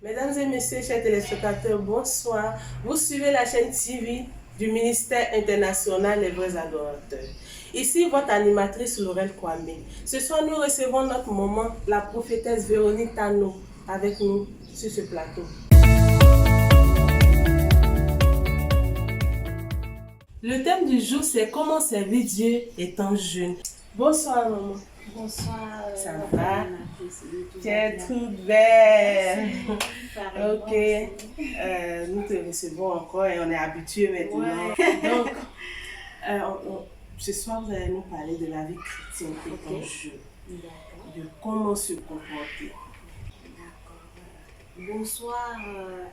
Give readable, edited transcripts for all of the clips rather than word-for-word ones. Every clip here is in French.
Mesdames et messieurs, chers téléspectateurs, bonsoir. Vous suivez la chaîne TV du ministère international Les Vrais Adorateurs. Ici, votre animatrice Laurel Kwame. Ce soir, nous recevons notre maman, la prophétesse Véronique Tano, avec nous sur ce plateau. Le thème du jour, c'est comment servir Dieu étant jeune. Bonsoir, maman. Bonsoir. Ça va? Tu es toute belle. Ok. Nous te recevons encore et on est habitués maintenant. Ouais. Donc, ce soir, vous allez nous parler de la vie chrétienne étant jeune. D'accord. De comment se comporter. D'accord. Bonsoir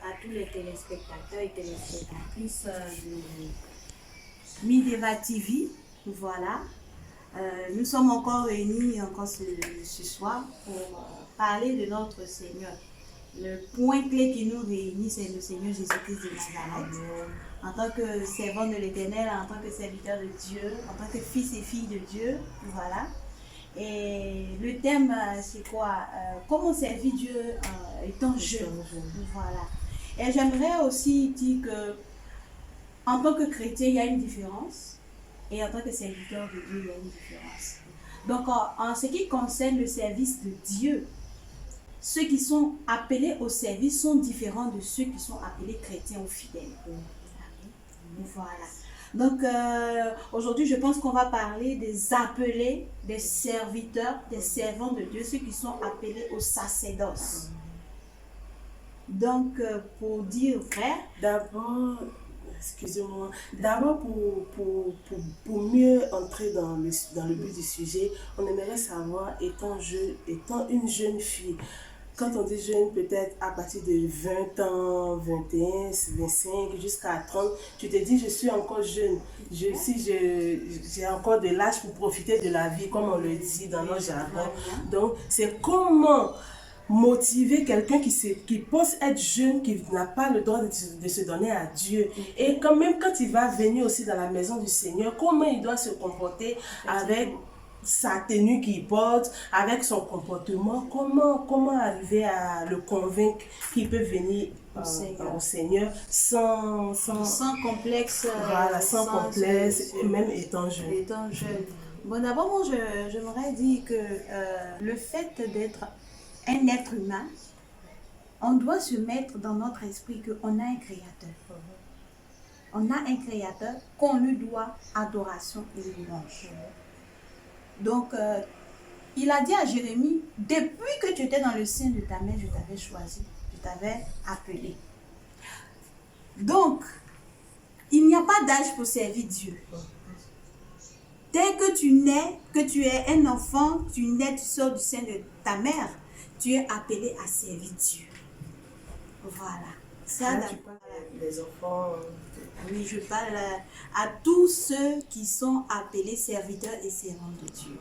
à tous les téléspectateurs et téléspectatrices de Mideva TV. Voilà. Nous sommes encore réunis ce soir pour parler de notre Seigneur. Le point clé qui nous réunit, c'est le Seigneur Jésus-Christ de Nazareth. En tant que servant de l'Éternel, en tant que serviteur de Dieu, en tant que fils et fille de Dieu, voilà. Et le thème, c'est quoi? Comment servir Dieu étant jeune. Voilà. Et j'aimerais aussi dire que, en tant que chrétien, il y a une différence. Et en tant que serviteur de Dieu, il y a une différence. Donc, en ce qui concerne le service de Dieu, ceux qui sont appelés au service sont différents de ceux qui sont appelés chrétiens ou fidèles. Voilà. Donc, aujourd'hui, je pense qu'on va parler des appelés, des serviteurs, des servants de Dieu, ceux qui sont appelés au sacerdoce. Donc, pour dire vrai, D'abord, excusez-moi, d'abord pour mieux entrer dans le but du sujet, on aimerait savoir, étant une jeune fille, quand on dit jeune, peut-être à partir de 20 ans, 21, 25, jusqu'à 30, tu te dis, je suis encore jeune. J'ai encore de l'âge pour profiter de la vie, comme on le dit dans nos jargon. Donc, c'est comment motiver quelqu'un qui pense être jeune, qui n'a pas le droit de se donner à Dieu. Et quand même, quand il va venir aussi dans la maison du Seigneur, comment il doit se comporter avec sa tenue qu'il porte, avec son comportement, comment arriver à le convaincre qu'il peut venir au Seigneur sans complexe. Voilà, sans complexe, et même étant jeune. Bon, d'abord, moi, j'aimerais dire que le fait d'être un être humain, on doit se mettre dans notre esprit qu'on a un créateur. On a un créateur qu'on lui doit adoration et louange. Donc, il a dit à Jérémie, depuis que tu étais dans le sein de ta mère, je t'avais choisi, je t'avais appelé. Donc, il n'y a pas d'âge pour servir Dieu. Dès que tu nais, que tu es un enfant, tu nais, tu sors du sein de ta mère, tu es appelé à servir Dieu. Voilà. Ça, les enfants. Oui, je parle à tous ceux qui sont appelés serviteurs et servants de Dieu.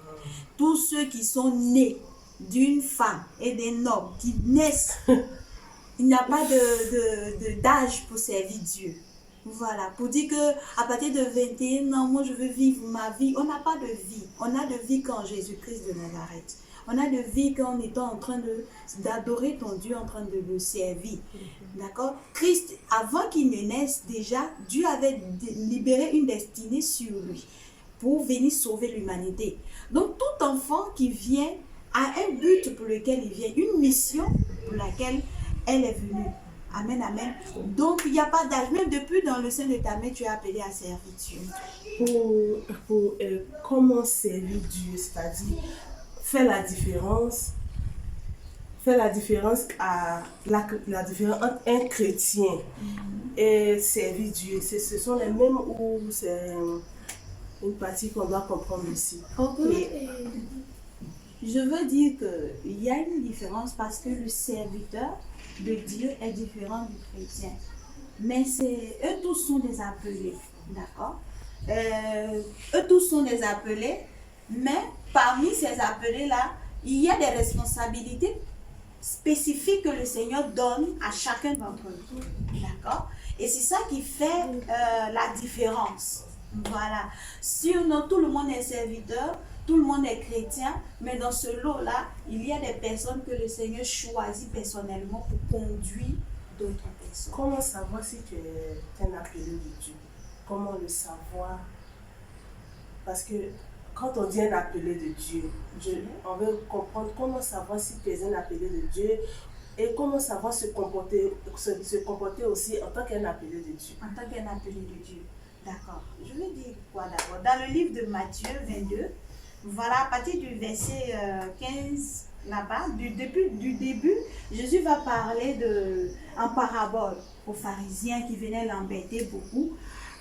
Tous ceux qui sont nés d'une femme et d'un homme, qui naissent. Il n'y a pas d'âge pour servir Dieu. Voilà, pour dire qu'à partir de 21 ans, moi je veux vivre ma vie. On n'a pas de vie. On a de vie qu'en Jésus-Christ de Nazareth. On a de vie qu'en étant en train d'adorer ton Dieu, en train de le servir. D'accord? Christ, avant qu'il ne naisse, déjà, Dieu avait libéré une destinée sur lui pour venir sauver l'humanité. Donc, tout enfant qui vient a un but pour lequel il vient, une mission pour laquelle elle est venue. Amen, amen. Donc, il n'y a pas d'âge. Même depuis dans le sein de ta mère, tu es appelé à servir Dieu. Pour comment servir Dieu, c'est-à-dire faire la différence la différence entre un chrétien et servir Dieu. Ce sont les mêmes ou c'est une partie qu'on doit comprendre aussi. Ok. Je veux dire qu'il y a une différence parce que le serviteur de Dieu est différent du chrétien. Mais eux tous sont des appelés. D'accord? Eux tous sont des appelés. Mais parmi ces appelés-là, il y a des responsabilités spécifiques que le Seigneur donne à chacun d'entre nous. D'accord? Et c'est ça qui fait la différence. Voilà. Si tout le monde est serviteur, tout le monde est chrétien, mais dans ce lot-là, il y a des personnes que le Seigneur choisit personnellement pour conduire d'autres personnes. Comment savoir si tu es un appelé de Dieu? Comment le savoir? Parce que quand on dit un appelé de Dieu, on veut comprendre comment savoir si tu es un appelé de Dieu et comment savoir se comporter aussi en tant qu'un appelé de Dieu. En tant qu'un appelé de Dieu. D'accord. Je vais dire quoi d'abord? Dans le livre de Matthieu 22, voilà, à partir du verset 15, là-bas, du début, Jésus va parler en parabole aux pharisiens qui venaient l'embêter beaucoup.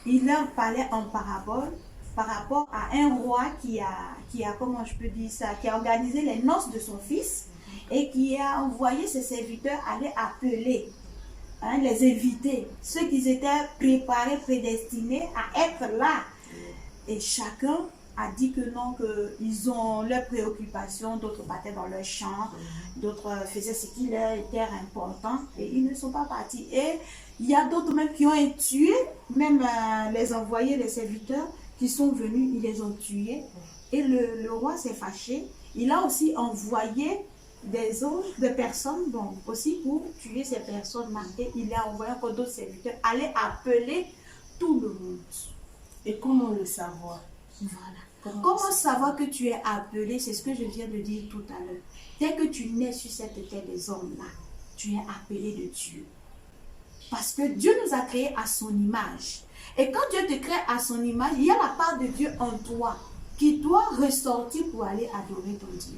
Il leur parlait en parabole par rapport à un roi qui a, comment je peux dire ça, qui a organisé les noces de son fils et qui a envoyé ses serviteurs aller appeler, les invités, ceux qui étaient préparés, prédestinés à être là. Et chacun a dit que non, qu'ils ont leurs préoccupations, d'autres battaient dans leur champ, d'autres faisaient ce qui leur était important et ils ne sont pas partis. Et il y a d'autres même qui ont tué, même les envoyés, les serviteurs qui sont venus, ils les ont tués. Et le roi s'est fâché. Il a aussi envoyé des autres, des personnes, bon, aussi pour tuer ces personnes-là. Et il a envoyé encore d'autres serviteurs aller appeler tout le monde. Et comment le savoir? Voilà. Comment savoir que tu es appelé? C'est ce que je viens de dire tout à l'heure. Dès que tu nais sur cette terre des hommes-là, tu es appelé de Dieu. Parce que Dieu nous a créés à son image. Et quand Dieu te crée à son image, il y a la part de Dieu en toi qui doit ressortir pour aller adorer ton Dieu.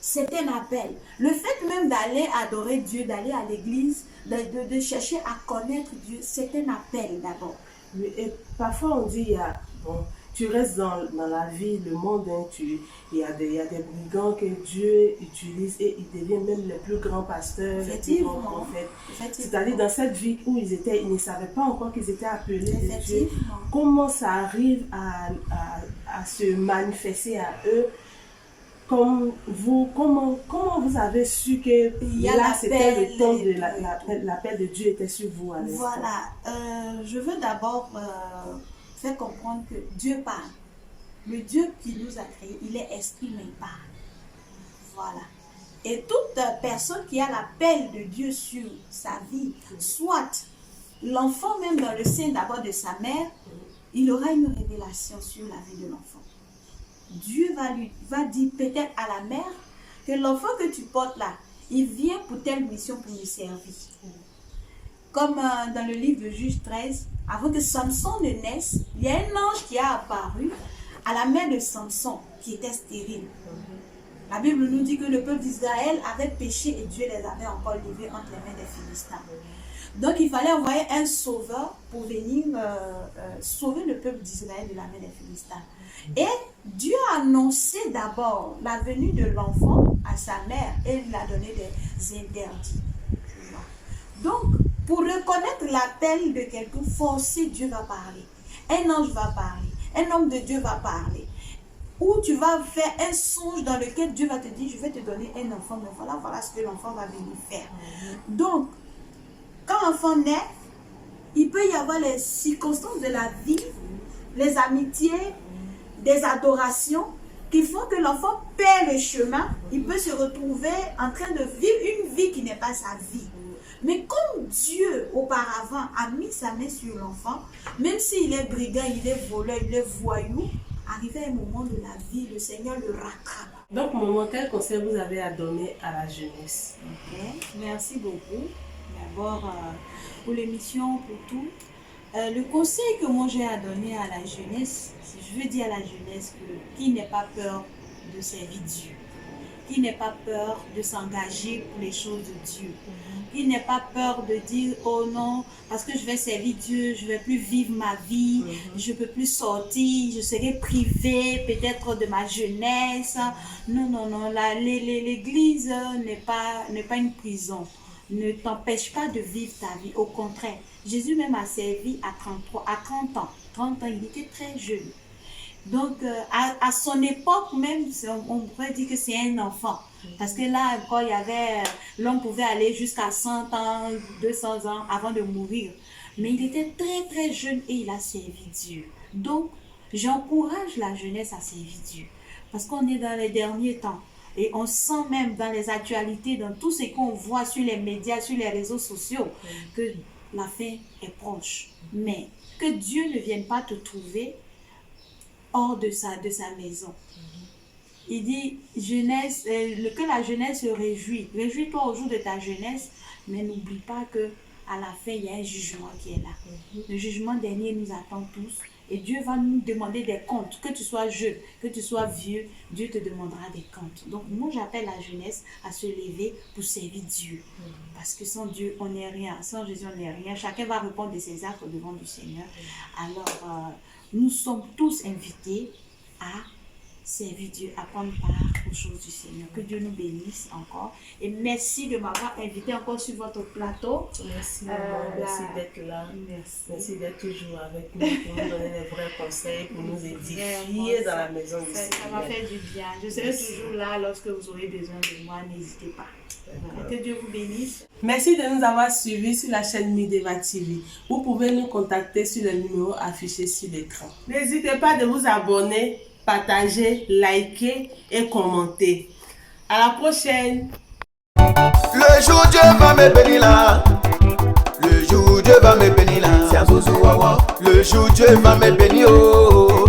C'est un appel. Le fait même d'aller adorer Dieu, d'aller à l'église, de chercher à connaître Dieu, c'est un appel d'abord. Et parfois on dit, tu restes dans la vie, le monde, il y a des brigands que Dieu utilise et ils deviennent même les plus grands pasteurs, les plus grands prophètes. C'est-à-dire dans cette vie où ils ne savaient pas encore qu'ils étaient appelés de Dieu, comment ça arrive à se manifester à eux? Comment vous avez su que là c'était le temps de l'appel de Dieu était sur vous à l'instant? Voilà, je veux d'abord faire comprendre que Dieu parle. Le Dieu qui nous a créés, il est esprit mais il parle. Voilà. Et toute personne qui a l'appel de Dieu sur sa vie, soit l'enfant même dans le sein d'abord de sa mère, il aura une révélation sur la vie de l'enfant. Dieu va dire peut-être à la mère que l'enfant que tu portes là, il vient pour telle mission pour lui servir. Comme dans le livre de Juge 13, avant que Samson ne naisse, il y a un ange qui a apparu à la mère de Samson qui était stérile. La Bible nous dit que le peuple d'Israël avait péché et Dieu les avait encore livrés entre les mains des Philistins. Donc il fallait envoyer un sauveur pour venir sauver le peuple d'Israël de la main des Philistins. Et Dieu a annoncé d'abord la venue de l'enfant à sa mère et il a donné des interdits. Donc, pour reconnaître l'appel de quelqu'un, forcé, Dieu va parler. Un ange va parler. Un homme de Dieu va parler. Ou tu vas faire un songe dans lequel Dieu va te dire, je vais te donner un enfant, mais voilà ce que l'enfant va venir faire. Donc, quand l'enfant naît, il peut y avoir les circonstances de la vie, les amitiés, des adorations qui font que l'enfant perd le chemin. Il peut se retrouver en train de vivre une vie qui n'est pas sa vie. Mais comme Dieu auparavant a mis sa main sur l'enfant, même s'il est brigand, il est voleur, il est voyou, arrivé à un moment de la vie, le Seigneur le rattrape. Donc, maman, quel conseil vous avez à donner à la jeunesse? Merci beaucoup. D'abord, pour l'émission, pour tout. Le conseil que moi j'ai à donner à la jeunesse, je veux dire à la jeunesse qui n'ait pas peur de servir Dieu, qui n'ait pas peur de s'engager pour les choses de Dieu, qui n'ait pas peur de dire oh non, parce que je vais servir Dieu, je ne vais plus vivre ma vie, je ne peux plus sortir, je serai privée peut-être de ma jeunesse. Non, l'église n'est pas une prison. Ne t'empêche pas de vivre ta vie. Au contraire, Jésus même a servi à 30 ans. 30 ans, il était très jeune. Donc, à son époque même, on pourrait dire que c'est un enfant. Parce que là, encore, l'homme pouvait aller jusqu'à 100 ans, 200 ans avant de mourir. Mais il était très, très jeune et il a servi Dieu. Donc, j'encourage la jeunesse à servir Dieu. Parce qu'on est dans les derniers temps. Et on sent même dans les actualités, dans tout ce qu'on voit sur les médias, sur les réseaux sociaux, que la fin est proche. Mais que Dieu ne vienne pas te trouver hors de sa maison. Il dit, que la jeunesse se réjouit. Réjouis-toi au jour de ta jeunesse, mais n'oublie pas que à la fin, il y a un jugement qui est là. Le jugement dernier nous attend tous. Et Dieu va nous demander des comptes. Que tu sois jeune, que tu sois vieux, Dieu te demandera des comptes. Donc, moi, j'appelle la jeunesse à se lever pour servir Dieu. Parce que sans Dieu, on n'est rien. Sans Jésus, on n'est rien. Chacun va répondre de ses actes devant du Seigneur. Alors, nous sommes tous invités à servir Dieu, à prendre part aux choses du Seigneur. Que Dieu nous bénisse encore. Et merci de m'avoir invité encore sur votre plateau. Merci, maman. Merci d'être là. Merci d'être toujours avec nous pour nous donner des vrais conseils, pour nous édifier dans la maison du Seigneur. Ça m'a fait du bien. Je serai toujours là lorsque vous aurez besoin de moi. N'hésitez pas. Voilà. Que Dieu vous bénisse. Merci de nous avoir suivis sur la chaîne Mideva TV. Vous pouvez nous contacter sur le numéro affiché sur l'écran. N'hésitez pas de vous abonner, partager, liker et commenter. À la prochaine. Le jour Dieu va me bénir là. Le jour Dieu va me bénir là. C'est un zouzou wawa. Le jour Dieu va me bénir oh.